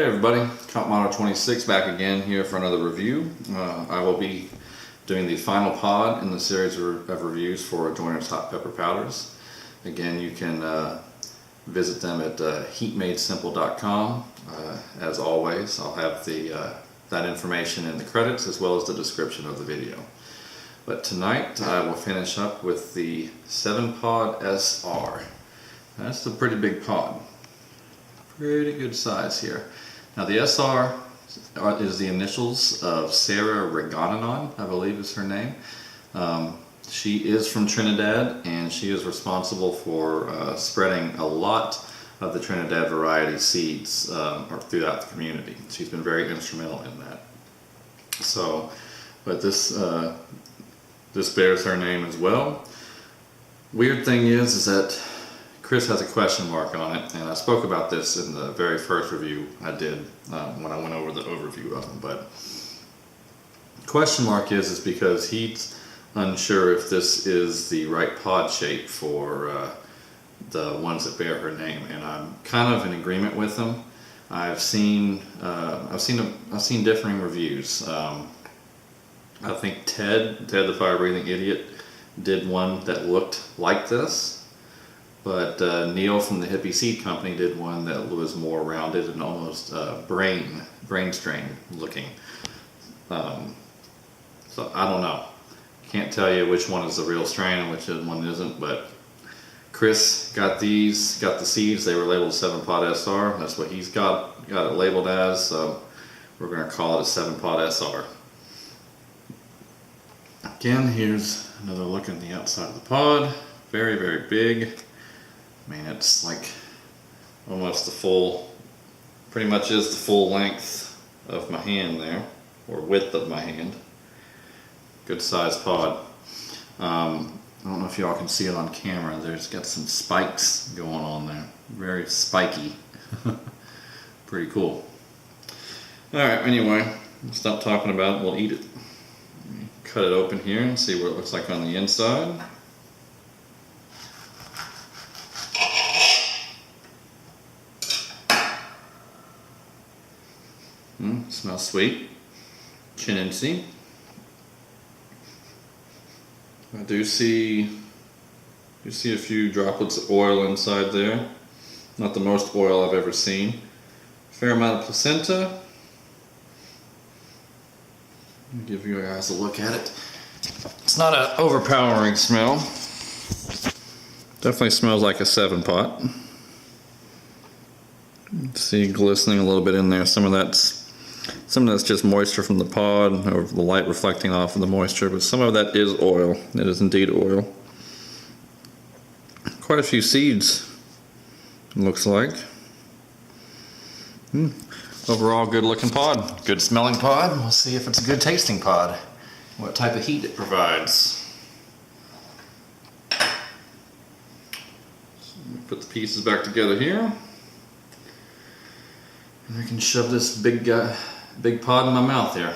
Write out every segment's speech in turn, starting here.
Hey everybody, Chocolate Moruga 26 back again here for another review. I will be doing the final pod in the series of reviews for Joyner's hot pepper powders. Again, you can visit them at heatmadesimple.com. As always, I'll have that information in the credits as well as the description of the video. But tonight I will finish up with the 7-pod SR. That's a pretty big pod. Pretty good size here. Now the SR is the initials of Sarah Regananon, I believe is her name. She is from Trinidad, and she is responsible for spreading a lot of the Trinidad variety seeds throughout the community. She's been very instrumental in that. So, but this bears her name as well. Weird thing is that Chris has a question mark on it, and I spoke about this in the very first review I did when I went over the overview of them. But question mark is because he's unsure if this is the right pod shape for the ones that bear her name, and I'm kind of in agreement with him. I've seen differing reviews. I think Ted the Fire Breathing Idiot did one that looked like this. But Neil from the Hippie Seed Company did one that was more rounded and almost brain strain looking. So I don't know. Can't tell you which one is the real strain and which one isn't. But Chris got the seeds. They were labeled 7-pod SR. That's what he's got it labeled as. So we're going to call it a 7-pod SR. Again, here's another look at the outside of the pod. Very, very big. I mean, it's like almost the full, pretty much is the full length of my hand there, or width of my hand. Good sized pod. I don't know if y'all can see it on camera. There's got some spikes going on there. Very spiky. Pretty cool. Alright, anyway, stop talking about it. We'll eat it. Cut it open here and see what it looks like on the inside. Smells sweet. Chinensi. I do see a few droplets of oil inside there. Not the most oil I've ever seen. Fair amount of placenta. Let me give you guys a look at it. It's not an overpowering smell. Definitely smells like a 7-pot. See, glistening a little bit in there. Some of that's just moisture from the pod, or the light reflecting off of the moisture, but some of that is oil. It is indeed oil. Quite a few seeds, it looks like. Overall, good looking pod. Good smelling pod. We'll see if it's a good tasting pod. What type of heat it provides. So let me put the pieces back together here. And I can shove this big pod in my mouth here.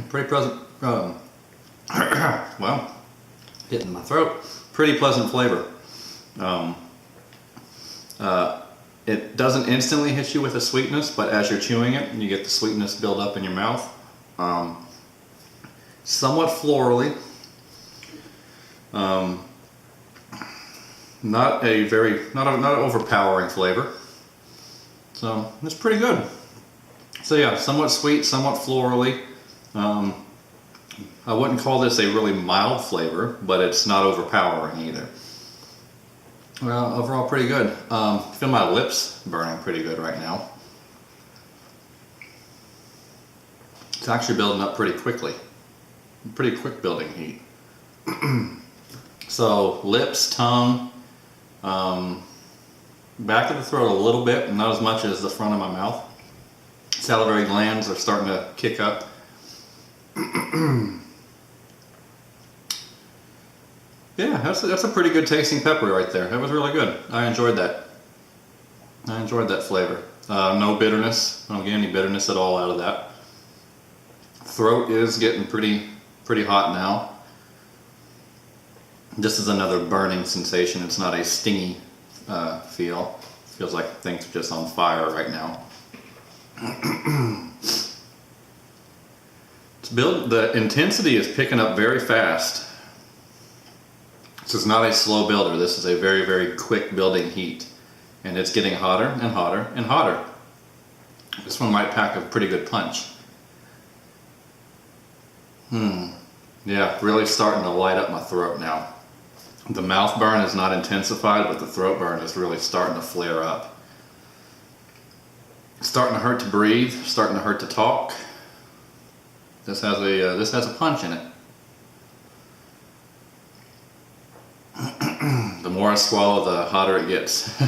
Pretty pleasant, well, hitting my throat. Pretty pleasant flavor. It doesn't instantly hit you with a sweetness, but as you're chewing it, you get the sweetness build up in your mouth. Somewhat florally. Not an overpowering flavor. So it's pretty good. So yeah, somewhat sweet, somewhat florally. I wouldn't call this a really mild flavor, but it's not overpowering either. Well, overall pretty good. I feel my lips burning pretty good right now. It's actually building up pretty quickly. Pretty quick building heat. So lips, tongue, back of the throat a little bit, not as much as the front of my mouth. Salivary glands are starting to kick up. Yeah, that's a pretty good tasting pepper right there. That was really good. I enjoyed that. I enjoyed that flavor. No bitterness. I don't get any bitterness at all out of that. Throat is getting pretty hot now. This is another burning sensation. It's not a stingy feel. Feels like things are just on fire right now. The intensity is picking up very fast. This is not a slow builder. This is a very, very quick building heat. And it's getting hotter and hotter and hotter. This one might pack a pretty good punch. Yeah, really starting to light up my throat now. The mouth burn is not intensified, but the throat burn is really starting to flare up. It's starting to hurt to breathe, starting to hurt to talk. This has a punch in it. The more I swallow, the hotter it gets.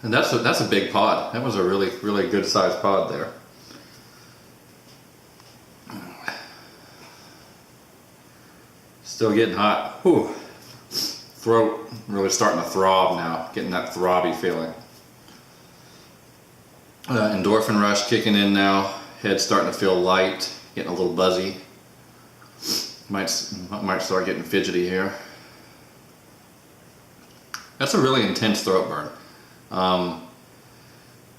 And that's a big pod. That was a really, really good sized pod there. Still getting hot. Whew. Throat really starting to throb now. Getting that throbby feeling. Endorphin rush kicking in now. Head starting to feel light. Getting a little buzzy. Might start getting fidgety here. That's a really intense throat burn.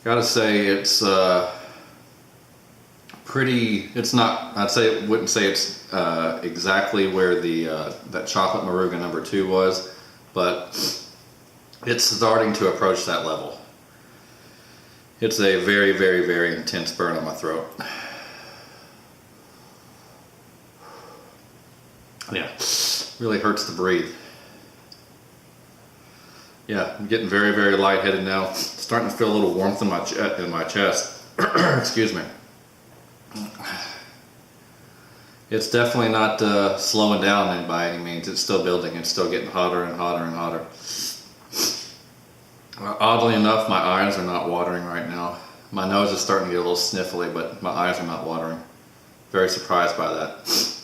Gotta say it's pretty. It's not. Wouldn't say it's exactly where that Chocolate Moruga number 2 was, but it's starting to approach that level. It's a very, very, very intense burn on my throat. Yeah, really hurts to breathe. Yeah, I'm getting very, very lightheaded now. Starting to feel a little warmth in my chest. Excuse me. It's definitely not slowing down by any means. It's still building. It's still getting hotter and hotter and hotter. Oddly enough, my eyes are not watering right now. My nose is starting to get a little sniffly, but my eyes are not watering. Very surprised by that.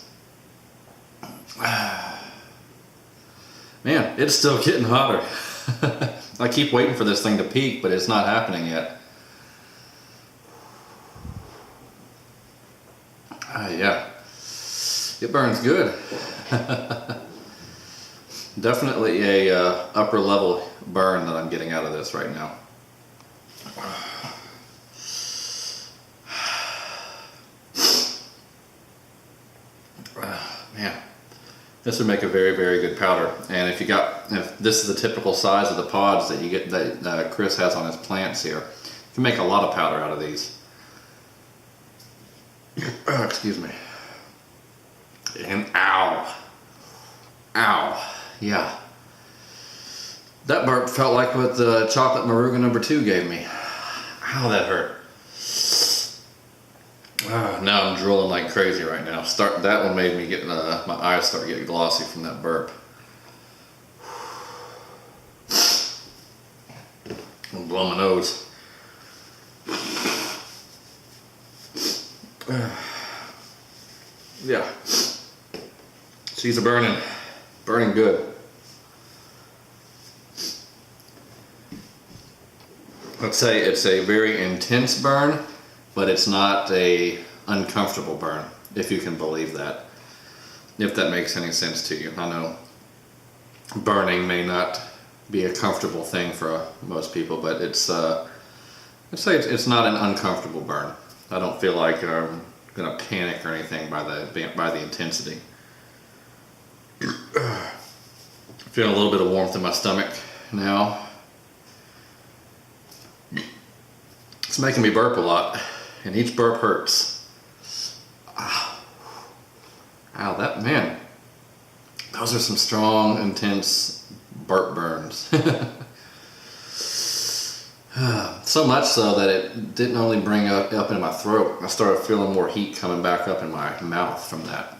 Man, it's still getting hotter. I keep waiting for this thing to peak, but it's not happening yet. Yeah, it burns good. Definitely a upper level burn that I'm getting out of this right now. Man, this would make a very, very good powder. And if this is the typical size of the pods that you get that Chris has on his plants here, you can make a lot of powder out of these. Excuse me. And ow. Yeah. That burp felt like what the Chocolate Moruga number 2 gave me. Ow, that hurt. Now I'm drooling like crazy right now. That one made me get my eyes start getting glossy from that burp. I'm gonna blow my nose. Yeah. She's burning good. Let's say it's a very intense burn, but it's not a uncomfortable burn, if you can believe that. If that makes any sense to you. I know burning may not be a comfortable thing for most people, but it's I'd say it's not an uncomfortable burn. I don't feel like I'm gonna panic or anything by the intensity. Feeling a little bit of warmth in my stomach now. It's making me burp a lot, and each burp hurts. Ow, man. Those are some strong, intense burp burns. So much so that it didn't only bring up in my throat. I started feeling more heat coming back up in my mouth from that.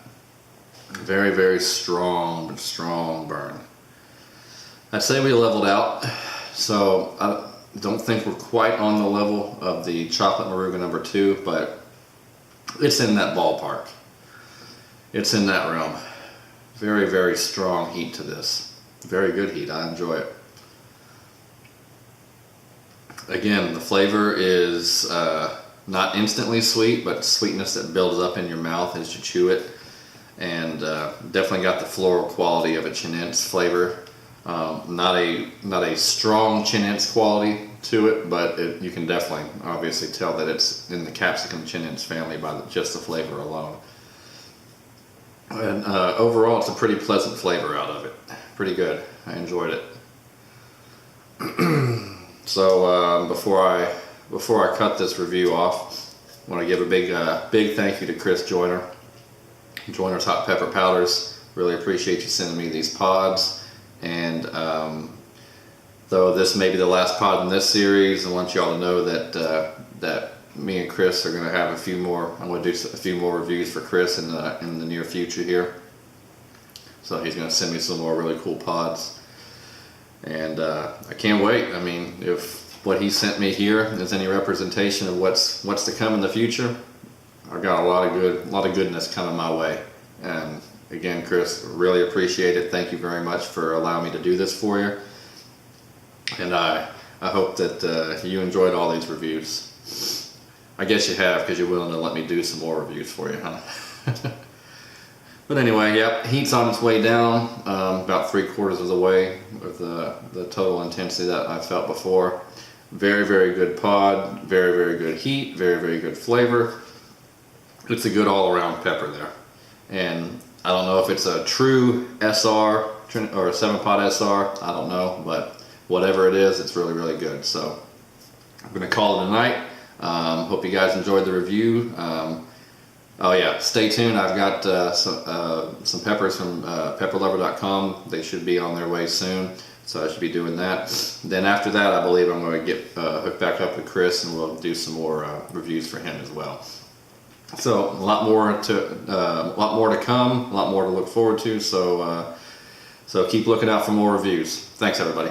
Very, very strong burn. I'd say we leveled out. So I don't think we're quite on the level of the Chocolate Moruga number 2, but it's in that ballpark. It's in that realm. Very, very strong heat to this. Very good heat. I enjoy it. Again, the flavor is not instantly sweet, but sweetness that builds up in your mouth as you chew it. And definitely got the floral quality of a Chinense flavor. Not a strong Chinense quality to it, but you can definitely obviously tell that it's in the capsicum Chinense family by just the flavor alone. And overall, it's a pretty pleasant flavor out of it. Pretty good. I enjoyed it. So before I cut this review off, I want to give a big thank you to Chris Joyner, Joyner's Hot Pepper Powders. Really appreciate you sending me these pods. And though this may be the last pod in this series, I want y'all to know that me and Chris are going to have a few more. I'm going to do a few more reviews for Chris in the near future here. So he's going to send me some more really cool pods, and I can't wait. I mean, if what he sent me here is any representation of what's to come in the future, I've got a lot of goodness coming my way. And again, Chris, really appreciate it. Thank you very much for allowing me to do this for you. And I hope that you enjoyed all these reviews. I guess you have, because you're willing to let me do some more reviews for you, huh? But anyway, yep, heat's on its way down, about 3/4 of the way with the total intensity that I felt before. Very, very good pod, very, very good heat, very, very good flavor. It's a good all-around pepper there. And I don't know if it's a true SR or a 7-pot SR, I don't know, but whatever it is, it's really, really good. So I'm going to call it a night. Hope you guys enjoyed the review. Oh yeah, stay tuned. I've got some peppers from pepperlover.com. They should be on their way soon, so I should be doing that. Then after that, I believe I'm going to get hooked back up with Chris, and we'll do some more reviews for him as well. So a lot more to come, a lot more to look forward to. So keep looking out for more reviews. Thanks, everybody.